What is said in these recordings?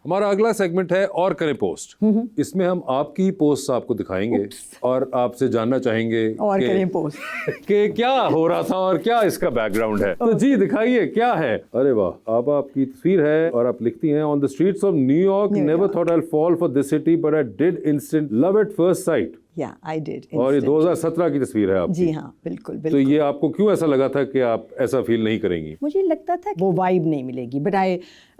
हमारा अगला सेगमेंट है और करें पोस्ट। इसमें हम आपकी पोस्ट आपको दिखाएंगे और आपसे जानना चाहेंगे और करें पोस्ट कि क्या हो रहा था और क्या इसका बैकग्राउंड है। तो जी दिखाइए क्या है। अरे वाह, अब आपकी तस्वीर है और आप लिखती हैं, on the streets of New York never thought I will fall for this city but I did instant love at first sight. या आई डिड। और ये 2017 की तस्वीर है आपकी। जी हाँ, बिल्कुल तो ये आपको क्यों ऐसा लगा था कि आप ऐसा फील नहीं करेंगी? मुझे लगता था वो वाइब नहीं मिलेगी, बट आई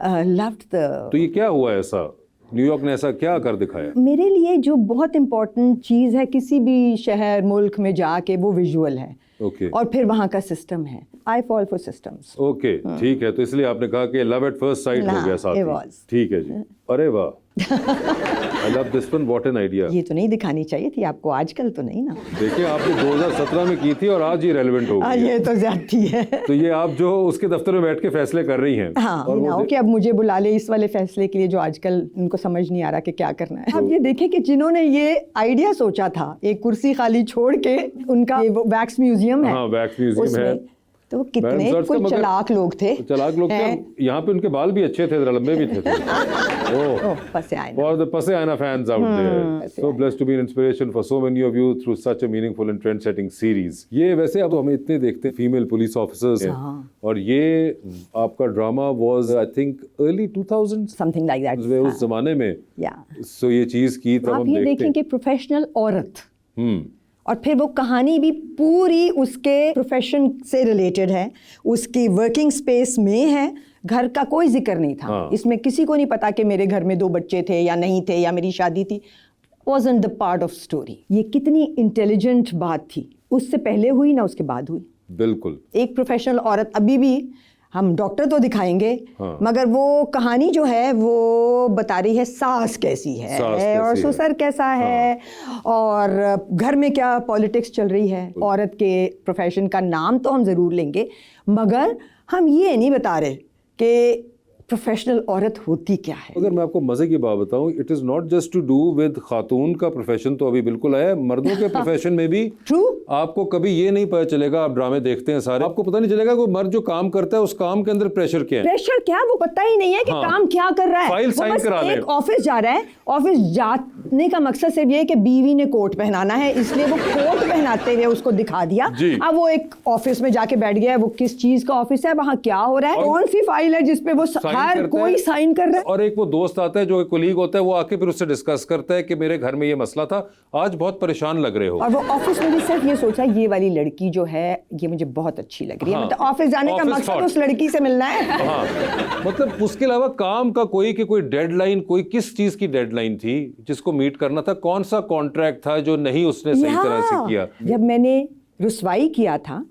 लव्ड द। तो ये क्या हुआ ऐसा, न्यूयॉर्क ने ऐसा क्या कर दिखाया? मेरे लिए जो बहुत इम्पोर्टेंट चीज़ है किसी भी शहर मुल्क में जाके, वो विजुअल है। ओके। और फिर वहाँ का सिस्टम है। I fall for systems. Okay, ठीक है। तो इसलिए आपने कहा कि लव एट फर्स्ट साइट हो गया साथ में। ठीक है जी। अरे वाह, I love this one, what an idea. ये तो नहीं दिखानी चाहिए थी आपको, आजकल तो नहीं ना। देखिए आपने 2017 में की थी और आज ये रेलेवेंट हो गई। ये तो ज्यादती है। तो ये आप जो उसके दफ्तर में बैठ के फैसले कर रही हैं। हाँ, और कि अब मुझे बुला ले इस वाले फैसले के लिए जो आजकल उनको समझ नहीं आ रहा कि क्या करना है। अब ये देखें कि जिन्होंने ये आइडिया सोचा था, एक कुर्सी खाली छोड़ के, उनका वैक्स म्यूजियम है। हाँ, वैक्स म्यूजियम है। तो कितने कुछ चालाक लोग थे। चालाक लोग थे। यहाँ पे उनके बाल भी अच्छे थे, लंबे भी थे। For the Paseana fans out there, so blessed to be an inspiration for so many of you through such a meaningful and trend-setting series. ये वैसे अब हमें इतने देखते हैं फीमेल पुलिस ऑफिसर्स हैं, और ये आपका drama was I think early 2000s, something like that. उस जमाने में। So ये चीज की तब हम देखते हैं। आप ये देखें कि प्रोफेशनल औरत, और फिर वो कहानी भी पूरी उसके प्रोफेशन से रिलेटेड है, उसकी वर्किंग स्पेस में है, घर का कोई जिक्र नहीं था। इसमें किसी को नहीं पता कि मेरे घर में 2 बच्चे थे या नहीं थे या मेरी शादी थी। wasn't the part of story। ये कितनी इंटेलिजेंट बात थी, उससे पहले हुई ना उसके बाद हुई। बिल्कुल। एक प्रोफेशनल औरत, अभी भी हम डॉक्टर तो दिखाएंगे, मगर वो कहानी जो है वो बता रही है सास कैसी है और ससुर कैसा है, और घर में क्या पॉलिटिक्स चल रही है। औरत के प्रोफेशन का नाम तो हम ज़रूर लेंगे, मगर हम ये नहीं बता रहे कि प्रोफेशनल औरत होती क्या है। अगर मैं आपको मजे की बात बताऊं, it is not just to do with Khatoon का प्रोफेशन, तो अभी बिल्कुल है, मर्दों के प्रोफेशन में भी ट्रू। आपको कभी ये नहीं पता चलेगा, आप ड्रामे देखते हैं सारे, आपको पता नहीं चलेगा कि मर्द जो काम करता है उस काम के अंदर प्रेशर क्या है। प्रेशर क्या, वो पता ही नहीं है कि काम क्या कर रहा है। फाइल साइन करा ले। ऑफिस जा रहा है, ऑफिस जाने का मकसद सिर्फ ये है कि बीवी ने कोट पहनाना है, इसलिए वो कोट पहनाते हुए उसको दिखा दिया। अब वो एक ऑफिस में जाके बैठ गया है, वो किस चीज का ऑफिस है, वहाँ क्या हो रहा है, कौन सी फाइल है जिसपे वो हर कोई साइन कर रहा है। और एक वो दोस्त आता है जो एक कोलीग होता है, वो आके फिर उससे डिस्कस करता है कि मेरे घर में ये मसला था, आज बहुत परेशान लग रहे हो। और वो ऑफिस में भी सिर्फ ये सोचा, ये वाली लड़की जो है ये मुझे बहुत अच्छी लग रही है। मतलब ऑफिस जाने का मकसद उस लड़की से मिलना है। मतलब उसके अलावा काम का कोई डेडलाइन, कोई किस चीज की डेडलाइन थी जिसको मीट करना था, कौन सा कॉन्ट्रैक्ट था जो नहीं उसने सही तरह से किया। जब मैंने रुसवाई किया था,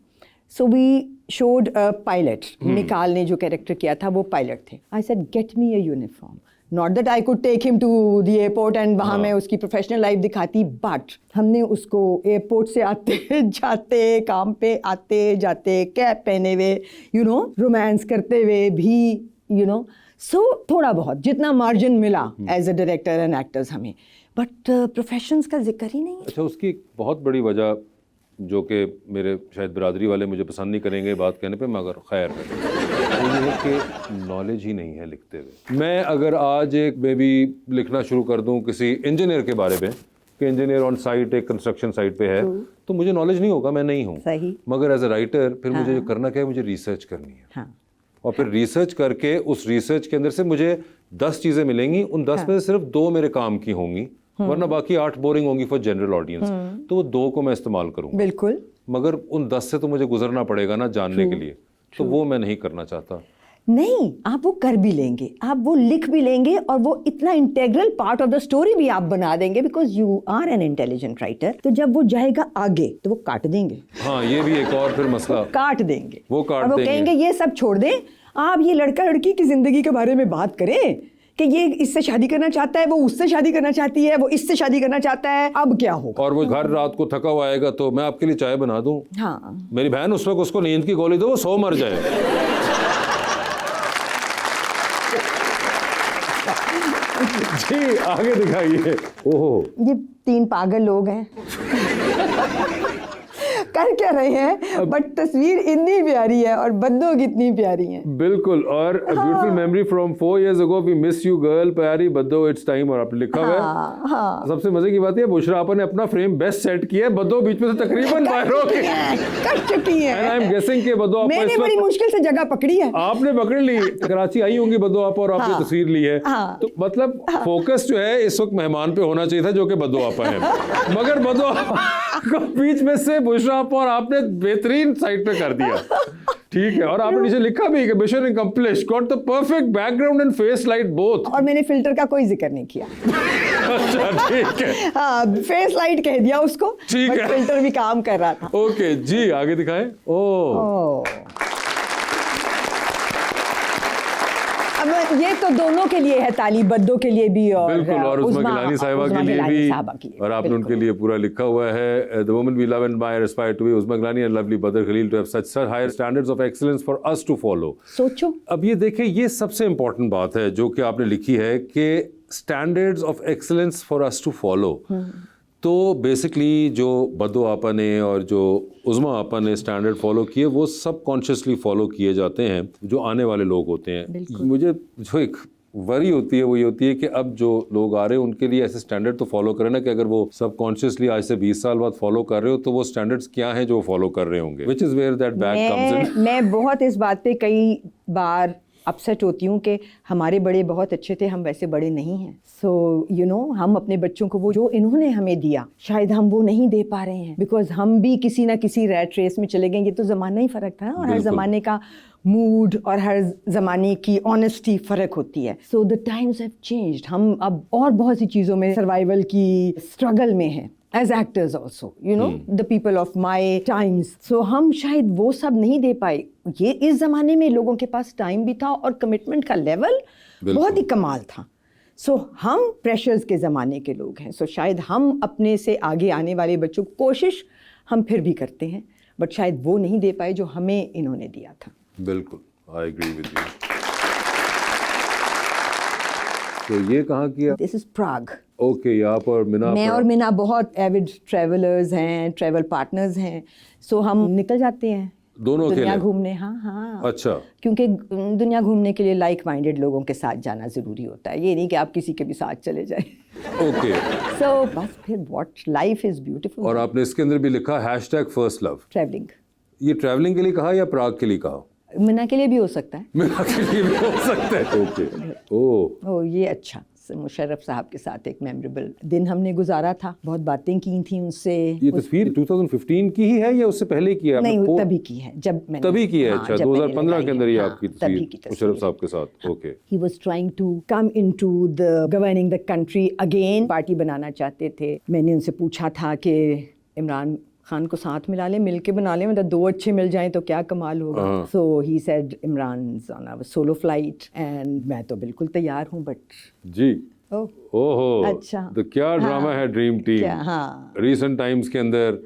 so we showed a pilot. निकाल ने जो कैरेक्टर किया था वो पायलट थे। I said get me a uniform, not that I could take him to the airport and वहाँ मैं उसकी प्रोफेशनल लाइफ दिखाती, बट हमने उसको एयरपोर्ट से आते जाते, काम पे आते जाते, कैप पहने हुए, रोमांस करते हुए भी, सो थोड़ा बहुत जितना मार्जिन मिला as a director and actors हमें, बट प्रोफेशंस का जिक्र ही नहीं है। अच्छा, उसकी एक बहुत बड़ी वजह जो कि मेरे शायद बिरादरी वाले मुझे पसंद नहीं करेंगे बात कहने पे, मगर खैर है, ये है कि नॉलेज ही नहीं है लिखते हुए। मैं अगर आज एक बेबी लिखना शुरू कर दूं किसी इंजीनियर के बारे में कि इंजीनियर ऑन साइट एक कंस्ट्रक्शन साइट पे है, तो मुझे नॉलेज नहीं होगा, मैं नहीं हूँ। मगर एज अ राइटर फिर मुझे जो करना क्या है, मुझे रिसर्च करनी है। और फिर रिसर्च करके उस रिसर्च के अंदर से मुझे 10 चीज़ें मिलेंगी, उन 10 में से सिर्फ 2 मेरे काम की होंगी, वरना बाकी 8 बोरिंग होंगी फॉर जनरल ऑडियंस। तो वो 2 को मैं इस्तेमाल करूंगा। बिल्कुल। मगर उन 10 से तो मुझे गुजरना पड़ेगा ना जानने के लिए, तो वो मैं नहीं करना चाहता। नहीं, आप वो कर भी लेंगे, आप वो लिख भी लेंगे, और वो इतना integral part of the story भी आप बना देंगे, because you are an intelligent writer. तो जब वो जाएगा आगे तो वो काट देंगे। हाँ, ये भी एक और फिर मसला, काट देंगे, वो काट देंगे, कहेंगे ये सब छोड़ दें, आप ये लड़का लड़की की जिंदगी के बारे में बात करें कि ये इससे शादी करना चाहता है, वो उससे शादी करना चाहती है, वो इससे शादी करना चाहता है, अब क्या होगा। और वो घर रात को थका हुआ आएगा तो मैं आपके लिए चाय बना दूं। हाँ, मेरी बहन उस वक्त उसको नींद की गोली दो, वो 100 मर जाए। जी आगे दिखाइए। ओहो, ये 3 पागल लोग हैं। कर क्या रहे हैं, बट तस्वीर इतनी प्यारी है और बद्दो कितनी प्यारी है। बिल्कुल। और beautiful memory from 4 years ago, we miss you girl, प्यारी बद्दो, इट्स टाइम, और आपने लिखा हुआ है। हाँ, सबसे मजे की बात है बुशरा आपा ने अपना फ्रेम बेस्ट सेट किया है, बद्दो बीच में से तकरीबन बाहर हो गई, कर चुकी है। एंड आई एम गेसिंग कि बद्दो आपा मैंने इस बड़ी वक्त मुश्किल से जगह पकड़ी है। आपने पकड़ ली, कराची आई होंगी बद्दो आपा और आपने हाँ, तस्वीर ली है। हाँ, तो मतलब फोकस जो है इस वक्त मेहमान पे होना चाहिए था, जो कि बद्दो आपा है, मगर बद्दो आपा को बीच में से बुशरा आपा और आपने बेहतरीन साइड पे कर दिया। ठीक है। और आपने नीचे लिखा भी कि mission accomplished, got the perfect background and face light both. और मैंने फिल्टर का कोई जिक्र नहीं किया। अच्छा ठीक है, हाँ, फेस लाइट कह दिया उसको, ठीक बट है। फिल्टर भी काम कर रहा था। ओके जी, आगे दिखाएं। ओह, अब ये तो दोनों के लिए है ताली, बद्दो के लिए भी और बिल्कुल, और उस्मा गिलानी साहिबा के लिए भी, और आपने बिल्कुल। उनके लिए पूरा लिखा हुआ है, the woman we love and I aspire to be Usma Gilani and lovely Badar Khalil to have such higher standards of excellence for us to follow. सोचो, अब ये देखें, ये सबसे इंपॉर्टेंट बात है जो कि आपने लिखी है कि standards of excellence for us to follow. तो बेसिकली जो बद्दो आपा ने और जो उज़्मा आपा ने स्टैंडर्ड फॉलो किए, वो सब कॉन्शियसली फॉलो किए जाते हैं जो आने वाले लोग होते हैं। मुझे जो एक वरी होती है वो ये होती है कि अब जो लोग आ रहे हैं उनके लिए ऐसे स्टैंडर्ड तो फॉलो करें ना, कि अगर वो सब कॉन्शियसली आज से 20 साल बाद फॉलो कर रहे हो तो वो स्टैंडर्ड्स क्या हैं जो फॉलो कर रहे होंगे, which is where that back comes in. मैं बहुत इस बात पे कई बार अपसेट होती हूँ कि हमारे बड़े बहुत अच्छे थे, हम वैसे बड़े नहीं हैं। सो यू नो, हम अपने बच्चों को वो जो इन्होंने हमें दिया शायद हम वो नहीं दे पा रहे हैं, बिकॉज हम भी किसी ना किसी रैट रेस में चले गए। ये तो ज़माना ही फ़र्क था ना, और हर ज़माने का मूड और हर ज़माने की ऑनेस्टी फ़र्क होती है। So the times have changed. हम अब और बहुत सी चीज़ों में सर्वाइवल की स्ट्रगल में हैं, as actors also, you know, the people of my times. So हम शायद वो सब नहीं दे पाए। ये इस ज़माने में लोगों के पास टाइम भी था और कमिटमेंट का लेवल बहुत ही कमाल था। सो हम प्रेशर्स के ज़माने के लोग हैं। सो शायद हम अपने से आगे आने वाले बच्चों को कोशिश हम फिर भी करते हैं, बट शायद वो नहीं दे पाए जो हमें इन्होंने दिया था। बिल्कुल, आई एग्री विद यू। तो ये कहाँ किया? This is Prague. ओके, यहाँ पर मिना, मैं और मिना बहुत एविड ट्रैवलर्स हैं, ट्रैवल पार्टनर्स हैं। सो हम निकल जाते हैं दोनों दुनिया अकेले? घूमने। हाँ, अच्छा, क्योंकि दुनिया घूमने के लिए लाइक माइंडेड लोगों के साथ जाना ज़रूरी होता है। ये नहीं कि आप किसी के भी साथ चले जाएं। ओके। सो बस फिर व्हाट लाइफ इज़ ब्यूटीफुल। और आपने इसके अंदर भी लिखा #फर्स्ट लव। ट्रैवलिंग। ये ट्रैवलिंग के लिए कहा या प्राग के लिए कहा? मिना के लिए भी हो सकता है। मिना के लिए भी हो सकता है। ओके। ओह, ये अच्छा, मुशर्रफ साहब के साथ एक मेमोरेबल दिन हमने गुजारा था। बहुत बातें की थी उनसे। ये तस्वीर 2015 की ही है या उससे पहले की है? नहीं, वो तभी की है जब मैंने, तभी की है। हाँ, अच्छा, जब मैंने 2015 लगाई के अंदर ये है। आपकी हाँ, तभी की तस्वीर मुशर्रफ साहब के साथ। Okay. He was trying to come into the governing the country again. Party बनाना चाहते थे। मैंने उनसे पूछा था कि इमरान खान को साथ मिला ले, मिल के बना ले, मतलब 2 अच्छे मिल जाएं तो क्या कमाल होगा। So he said Imran on a solo flight, and मैं तो बिल्कुल तैयार हूँ, बट जी, ओह, ओहो, अच्छा। तो क्या ड्रामा है ड्रीम टीम। हाँ, रीसेंट टाइम्स के अंदर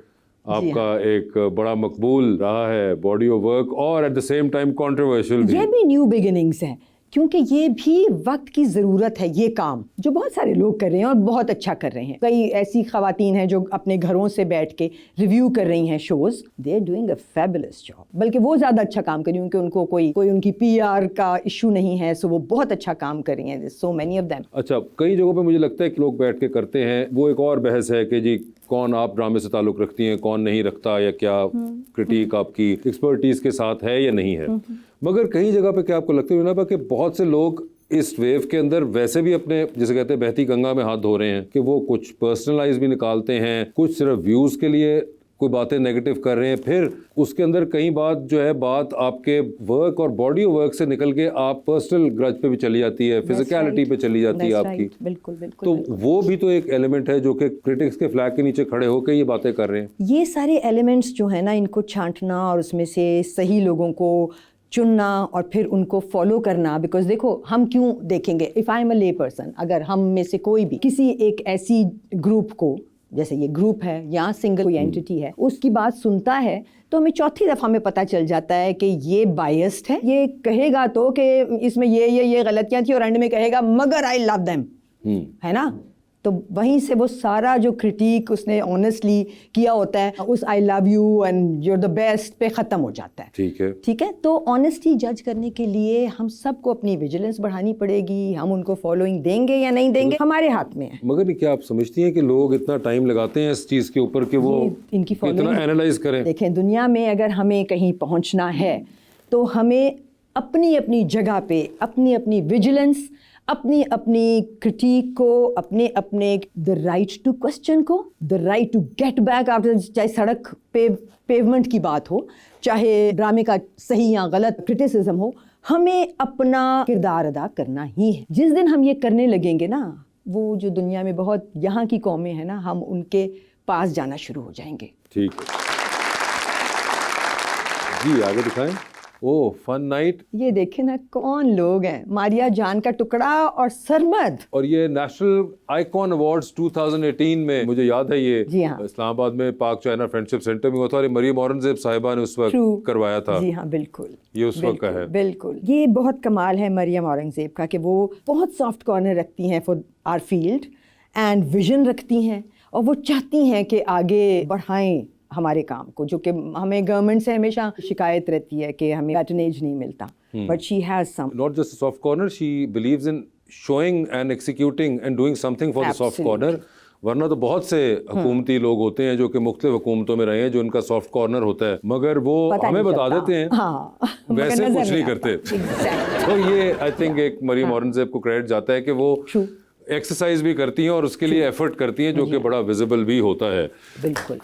आपका एक बड़ा मकबूल रहा है बॉडी ऑफ वर्क, और at the same time controversial भी। ये भी न्यू बिगिनिंग्स है, क्योंकि ये भी वक्त की ज़रूरत है। ये काम जो बहुत सारे लोग कर रहे हैं और बहुत अच्छा कर रहे हैं। कई ऐसी ख़वातीन हैं जो अपने घरों से बैठ के रिव्यू कर रही हैं shows. They are doing a fabulous job, बल्कि वो ज़्यादा अच्छा काम कर रही हैं, क्योंकि उनको कोई उनकी PR का इशू नहीं है। सो वो बहुत अच्छा काम कर रही हैं, सो मैनी ऑफ देम। अच्छा, कई जगहों पे मुझे लगता है कि लोग बैठ के करते हैं, वो एक और बहस है कि जी कौन आप ड्रामे से ताल्लुक़ रखती हैं, कौन नहीं रखता, या क्या क्रिटिक आपकी एक्सपर्टीज़ के साथ है या नहीं है। मगर कई जगह पे क्या आपको लगता है ना कि बहुत से लोग इस वेव के अंदर वैसे भी अपने, जैसे कहते हैं, बहती गंगा में हाथ धो रहे हैं, कि वो कुछ पर्सनलाइज भी निकालते हैं, कुछ सिर्फ व्यूज़ के लिए कोई बातें नेगेटिव कर रहे हैं, फिर उसके अंदर कई बात जो है बात आपके वर्क और बॉडी ऑफ वर्क से निकल के आप पर्सनल ग्रज पे भी चली जाती है, फिजिकलिटी पे चली जाती है आपकी। बिल्कुल बिल्कुल। तो वो भी तो एक एलिमेंट है जो कि क्रिटिक्स के फ्लैग के नीचे खड़े होकर ये बातें कर रहे हैं। ये सारे एलिमेंट्स जो है ना, इनको छांटना और उसमें से सही लोगों को चुनना और फिर उनको फॉलो करना। बिकॉज देखो, हम क्यों देखेंगे, इफ़ आई एम अ ले पर्सन, अगर हम में से कोई भी किसी एक ऐसी ग्रुप को, जैसे ये ग्रुप है या सिंगल कोई एंटिटी है, उसकी बात सुनता है, तो हमें चौथी दफ़ा में पता चल जाता है कि ये बायस्ड है। ये कहेगा तो कि इसमें ये गलतियाँ थी, और एंड में कहेगा मगर आई लव देम, है ना। तो वहीं से वो सारा जो क्रिटिक उसने ऑनेस्टली किया होता है उस I love you and you are the best पे ख़त्म हो जाता है। ठीक है। ठीक है, तो ऑनेस्टी जज करने के लिए हम सबको अपनी विजिलेंस बढ़ानी पड़ेगी। हम उनको फॉलोइंग देंगे या नहीं देंगे हमारे हाथ में है। मगर क्या आप समझती हैं कि लोग इतना टाइम लगाते हैं इस चीज़ के ऊपर कि वो इनकी इतना following- एनालाइज करें? देखें, दुनिया में अगर हमें कहीं पहुंचना है तो हमें अपनी अपनी जगह पे अपनी अपनी विजिलेंस, अपनी अपनी क्रिटिक को, अपने अपने द राइट टू क्वेश्चन को, the right to get back after, चाहे सड़क पे पेवमेंट की बात हो, चाहे ड्रामे का सही या गलत क्रिटिसिज्म हो, हमें अपना किरदार अदा करना ही है। जिस दिन हम ये करने लगेंगे ना, वो जो दुनिया में बहुत यहाँ की कौमें हैं ना, हम उनके पास जाना शुरू हो जाएंगे। ठीक है जी, आगे दिखाएं। ओह, फन नाइट। ये देखें ना कौन लोग हैं, मारिया जान का टुकड़ा और सरमद। और ये नेशनल आइकॉन अवार्ड्स 2018 में मुझे याद है ये जी हाँ। इस्लामाबाद में पाक चाइना फ्रेंडशिप सेंटर में हुआ था और ये मरियम औरंगजेब साहिबा ने उस वक्त True. करवाया था। जी हाँ, बिल्कुल। ये उस वक्त का है। बिल्कुल, ये बहुत कमाल है मरियम औरंगजेब का कि वो बहुत सॉफ्ट कॉर्नर रखती हैं for our field and vision रखती हैं और वो चाहती हैं कि आगे बढ़ाएं हमारे काम को, जो कि हमें गवर्नमेंट से हमेशा शिकायत रहती है कि हमें पैटर्नेज नहीं मिलता, but she has some. Not just a soft corner, she believes in showing and executing and doing something for the soft Absolutely. corner. वरना तो बहुत से हुकूमती लोग होते हैं जो कि मुख्तलिफ हुकूमतों में रहे हैं जो उनका सॉफ्ट कॉर्नर होता है, मगर वो पता हमें नहीं बता चलता। देते हैं। हाँ, मगर वैसे नजर कुछ नहीं आता। करते। Exactly. तो ये आई थिंक एक मरियम औरंगजेब को क्रेडिट जाता है कि वो True. एक्सरसाइज भी करती हैं और उसके लिए एफर्ट करती हैं जो कि बड़ा विजिबल भी होता है। बिल्कुल।